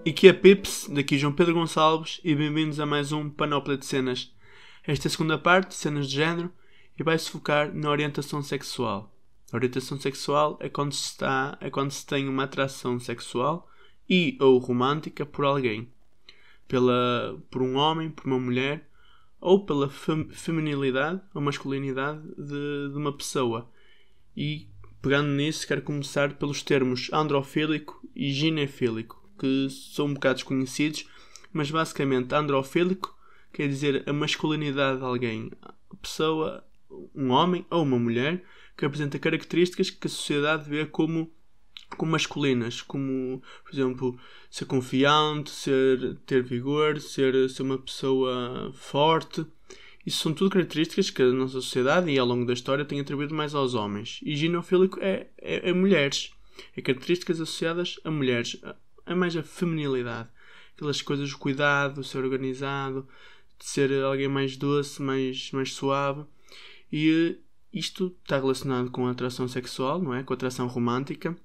E que é Pips, daqui João Pedro Gonçalves e bem-vindos a mais um Panóplia de Cenas. Esta é a segunda parte, cenas de género, e vai-se focar na orientação sexual. A orientação sexual é quando se tem uma atração sexual e ou romântica por alguém. Por um homem, por uma mulher, ou pela feminilidade ou masculinidade de uma pessoa. E, pegando nisso, quero começar pelos termos androfílico e ginefílico, que são um bocado desconhecidos, mas basicamente androfílico quer dizer a masculinidade de alguém, a pessoa, um homem ou uma mulher, que apresenta características que a sociedade vê como masculinas, como, por exemplo, ser confiante, ter vigor, ser uma pessoa forte. Isso são tudo características que a nossa sociedade e ao longo da história tem atribuído mais aos homens. E ginofílico é mulheres. É características associadas a mulheres. É mais a feminilidade. Aquelas coisas, o cuidado, ser organizado, de ser alguém mais doce, mais suave. E isto está relacionado com a atração sexual, não é? Com a atração romântica.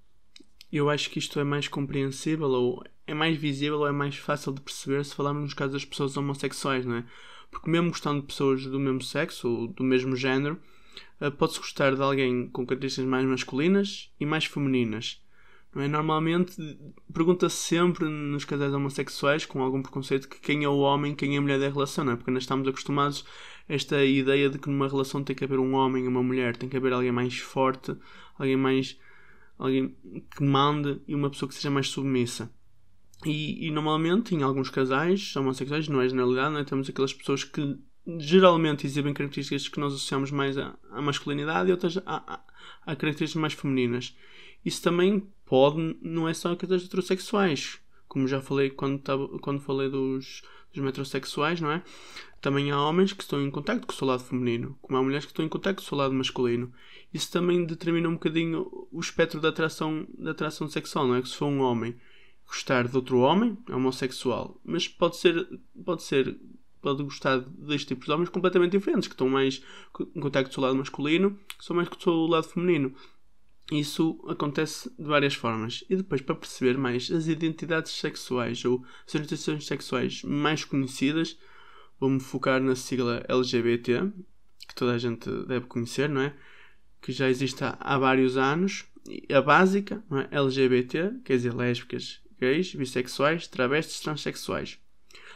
Eu acho que isto é mais compreensível, ou é mais visível, ou é mais fácil de perceber se falarmos nos casos das pessoas homossexuais, não é? Porque mesmo gostando de pessoas do mesmo sexo, ou do mesmo género, pode-se gostar de alguém com características mais masculinas e mais femininas. Não é? Normalmente pergunta-se sempre nos casais homossexuais, com algum preconceito, que quem é o homem, quem é a mulher da relação, não é? Porque ainda estamos acostumados a esta ideia de que numa relação tem que haver um homem e uma mulher, tem que haver alguém mais forte, alguém que mande e uma pessoa que seja mais submissa. E normalmente, em alguns casais homossexuais, não é generalidade, não é? Temos aquelas pessoas que geralmente exibem características que nós associamos mais à masculinidade e outras a características mais femininas. Isso também não é só casais heterossexuais, como já falei quando falei dos metrosexuais, não é? Também há homens que estão em contacto com o seu lado feminino, como há mulheres que estão em contacto com o seu lado masculino. Isso também determina um bocadinho o espectro da atração sexual, não é? Que se for um homem gostar de outro homem, é homossexual, mas pode gostar de dois tipos de homens completamente diferentes, que estão mais em contacto com o seu lado masculino, que são mais com o seu lado feminino. Isso acontece de várias formas. E depois, para perceber mais as identidades sexuais ou as orientações sexuais mais conhecidas, vou-me focar na sigla LGBT, que toda a gente deve conhecer, não é? Que já existe há vários anos. A básica, não é? LGBT, quer dizer lésbicas, gays, bissexuais, travestis, transexuais.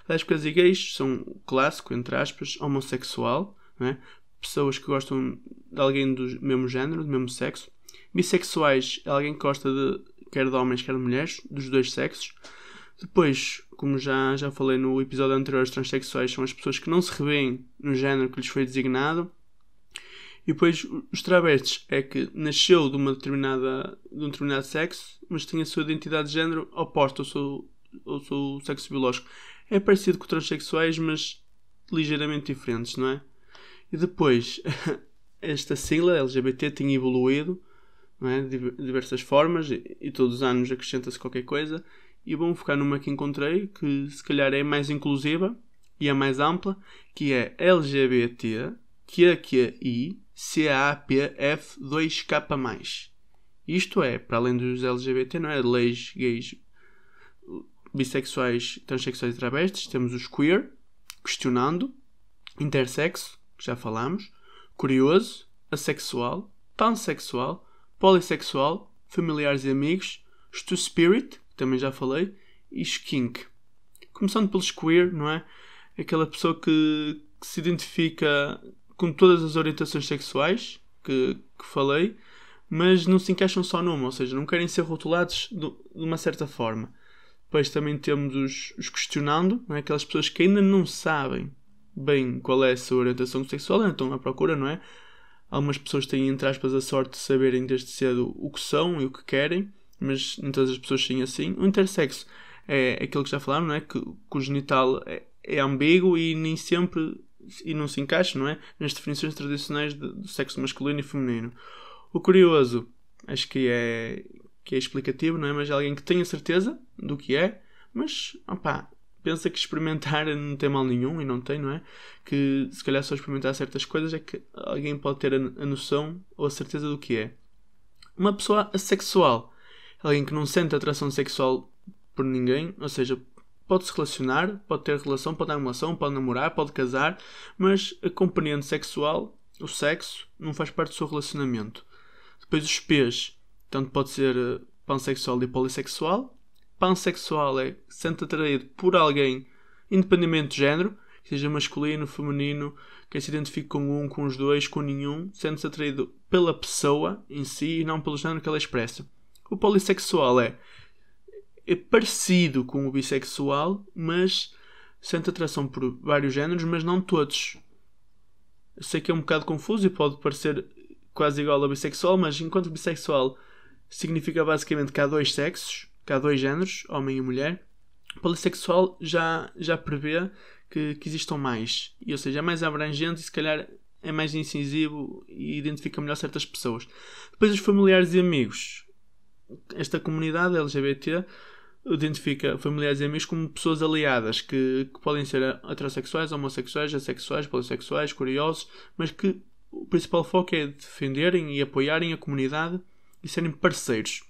Lésbicas e gays são o clássico, entre aspas, homossexual, não é? Pessoas que gostam de alguém do mesmo género, do mesmo sexo. Bissexuais é alguém que gosta quer de homens, quer de mulheres, dos dois sexos. Depois, como já falei no episódio anterior, os transexuais são as pessoas que não se revêem no género que lhes foi designado. E depois, os travestis é que nasceu de um determinado sexo, mas tem a sua identidade de género oposta ao seu sexo biológico. É parecido com os transexuais, mas ligeiramente diferentes, não é? E depois, esta sigla LGBT tem evoluído, não é? De diversas formas, e todos os anos acrescenta-se qualquer coisa. E vamos focar numa que encontrei, que se calhar é mais inclusiva e é mais ampla, que é LGBT QQI CAPF2K+. Isto é, para além dos LGBT, não é? Leis, gays, bissexuais, transexuais e travestis, temos os queer, questionando, intersexo, que já falámos, curioso, assexual, pansexual, polissexual, familiares e amigos, two-spirit, que também já falei, e skink. Começando pelos queer, não é? Aquela pessoa que se identifica com todas as orientações sexuais que falei, mas não se encaixam só numa, ou seja, não querem ser rotulados de uma certa forma. Depois também temos os questionando, não é? Aquelas pessoas que ainda não sabem bem qual é a sua orientação sexual, ainda estão à procura, não é? Algumas pessoas têm, entre aspas, a sorte de saberem desde cedo o que são e o que querem, mas nem todas as pessoas são assim. O intersexo é aquilo que já falaram, não é? Que o genital é ambíguo e nem sempre e não se encaixa, não é? Nas definições tradicionais do sexo masculino e feminino. O curioso, acho que é explicativo, não é? Mas é alguém que tem a certeza do que é, mas, pensa que experimentar não tem mal nenhum, e não tem, não é? Que se calhar só experimentar certas coisas é que alguém pode ter a noção ou a certeza do que é. Uma pessoa assexual, alguém que não sente atração sexual por ninguém, ou seja, pode-se relacionar, pode ter relação, pode dar relação, pode namorar, pode casar, mas a componente sexual, o sexo, não faz parte do seu relacionamento. Depois os P's, tanto pode ser pansexual e polissexual. Pansexual é sente atraído por alguém, independentemente de género, seja masculino, feminino, quem se identifique com um, com os dois, com nenhum, sente-se atraído pela pessoa em si e não pelo género que ela expressa. O polissexual é parecido com o bissexual, mas sente atração por vários géneros, mas não todos. Eu sei que é um bocado confuso e pode parecer quase igual ao bissexual, mas enquanto bissexual significa basicamente que há dois sexos, que há dois géneros, homem e mulher, polissexual já prevê que existam mais, e, ou seja, é mais abrangente e se calhar é mais incisivo e identifica melhor certas pessoas. Depois os familiares e amigos. Esta comunidade LGBT identifica familiares e amigos como pessoas aliadas que podem ser heterossexuais, homossexuais, assexuais, polissexuais, curiosos, mas que o principal foco é defenderem e apoiarem a comunidade e serem parceiros.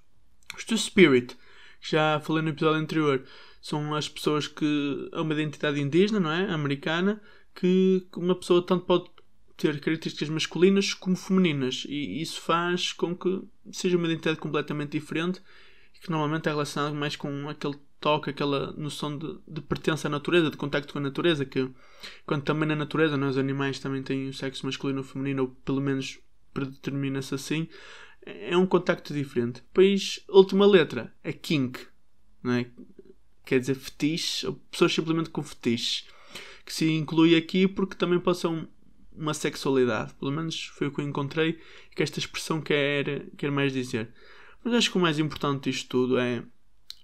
Os Two-Spirit, que já falei no episódio anterior, são as pessoas que é uma identidade indígena, não é? Americana, que uma pessoa tanto pode ter características masculinas como femininas, e isso faz com que seja uma identidade completamente diferente e que normalmente é relacionado mais com aquele toque, aquela noção de pertença à natureza, de contacto com a natureza, que quando também na natureza, não, os animais também têm o sexo masculino ou feminino, ou pelo menos predetermina-se assim, é um contacto diferente. Depois, a última letra é kink, não é? Quer dizer fetiche, ou pessoas simplesmente com fetiche, que se inclui aqui porque também pode ser uma sexualidade, pelo menos foi o que eu encontrei e que esta expressão quer mais dizer. Mas acho que o mais importante disto tudo é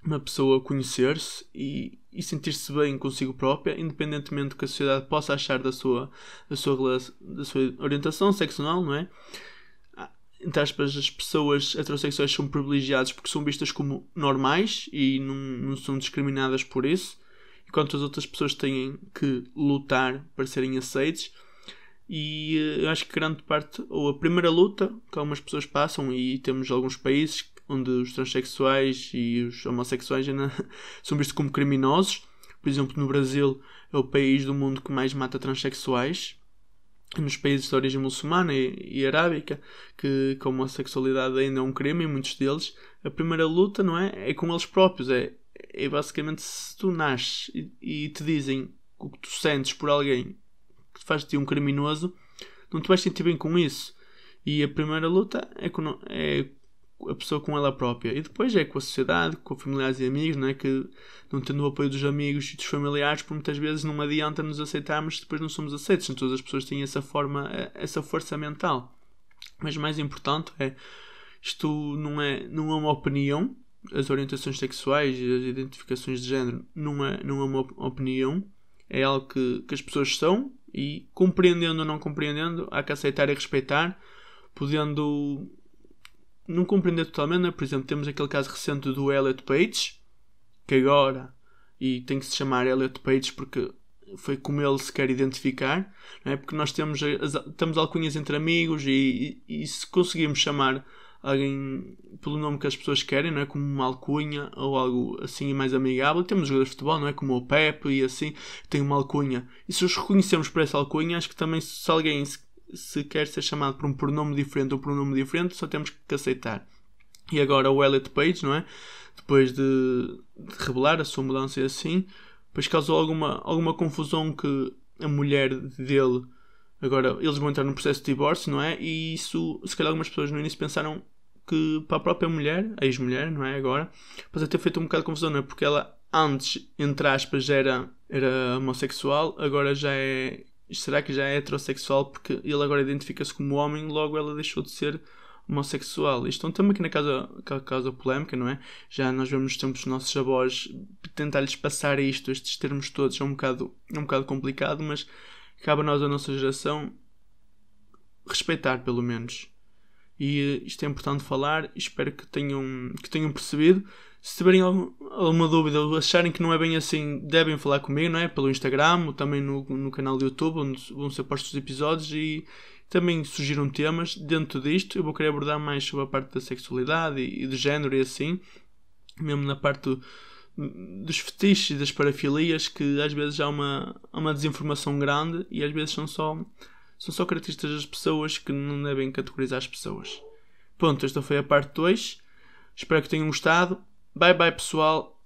uma pessoa conhecer-se e sentir-se bem consigo própria, independentemente do que a sociedade possa achar da sua orientação sexual, não é? Entre aspas, as pessoas heterossexuais são privilegiadas porque são vistas como normais e não são discriminadas por isso, enquanto as outras pessoas têm que lutar para serem aceites. E eu acho que grande parte, ou a primeira luta que algumas pessoas passam, e temos alguns países onde os transexuais e os homossexuais ainda são vistos como criminosos. Por exemplo, no Brasil é o país do mundo que mais mata transexuais. Nos países de origem muçulmana e arábica, que a homossexualidade ainda é um crime em muitos deles, a primeira luta, não é? É com eles próprios. É basicamente, se tu nasces e te dizem o que tu sentes por alguém que te faz de ti um criminoso, não te vais sentir bem com isso. E a primeira luta é a pessoa com ela própria, e depois é com a sociedade, com familiares e amigos, não é? Que não tendo o apoio dos amigos e dos familiares, por muitas vezes não adianta nos aceitarmos, depois não somos aceitos. Não todas as pessoas têm essa força mental. Mas o mais importante é, isto não é uma opinião, as orientações sexuais e as identificações de género não é uma opinião, é algo que as pessoas são, e compreendendo ou não compreendendo, há que aceitar e respeitar, podendo não compreender totalmente, não é? Por exemplo, temos aquele caso recente do Elliot Page, que agora, e tem que se chamar Elliot Page porque foi como ele se quer identificar, não é? Porque nós temos alcunhas entre amigos, e se conseguimos chamar alguém pelo nome que as pessoas querem, não é? Como uma alcunha ou algo assim mais amigável. Temos jogadores de futebol, não é? Como o Pepe e assim, tem uma alcunha, e se os reconhecemos por essa alcunha, acho que também, se alguém se quer ser chamado por um pronome diferente ou por um nome diferente, só temos que aceitar. E agora o Elliot Page, não é? Depois de revelar a sua mudança e assim, depois causou alguma confusão, que a mulher dele, agora eles vão entrar num processo de divórcio, não é? E isso, se calhar algumas pessoas no início pensaram que para a própria mulher, a ex-mulher, não é? Agora, pode ter feito um bocado de confusão, não é? Porque ela antes, entre aspas, era homossexual, agora já é... Será que já é heterossexual porque ele agora identifica-se como homem, logo ela deixou de ser homossexual? Isto é um tema que causa polémica, não é? Já nós vemos nos tempos dos nossos avós tentar-lhes passar estes termos todos, é um bocado complicado, mas cabe a nós, a nossa geração, respeitar pelo menos. E isto é importante falar, e espero que tenham percebido. Se tiverem alguma dúvida ou acharem que não é bem assim, devem falar comigo, não é? Pelo Instagram, ou também no canal do YouTube, onde vão ser postos os episódios, e também surgiram temas dentro disto. Eu vou querer abordar mais sobre a parte da sexualidade e do género e assim, mesmo na parte dos fetiches e das parafilias, que às vezes há uma desinformação grande e às vezes são só características das pessoas que não devem categorizar as pessoas. Pronto, esta foi a parte 2. Espero que tenham gostado. Bye bye, pessoal.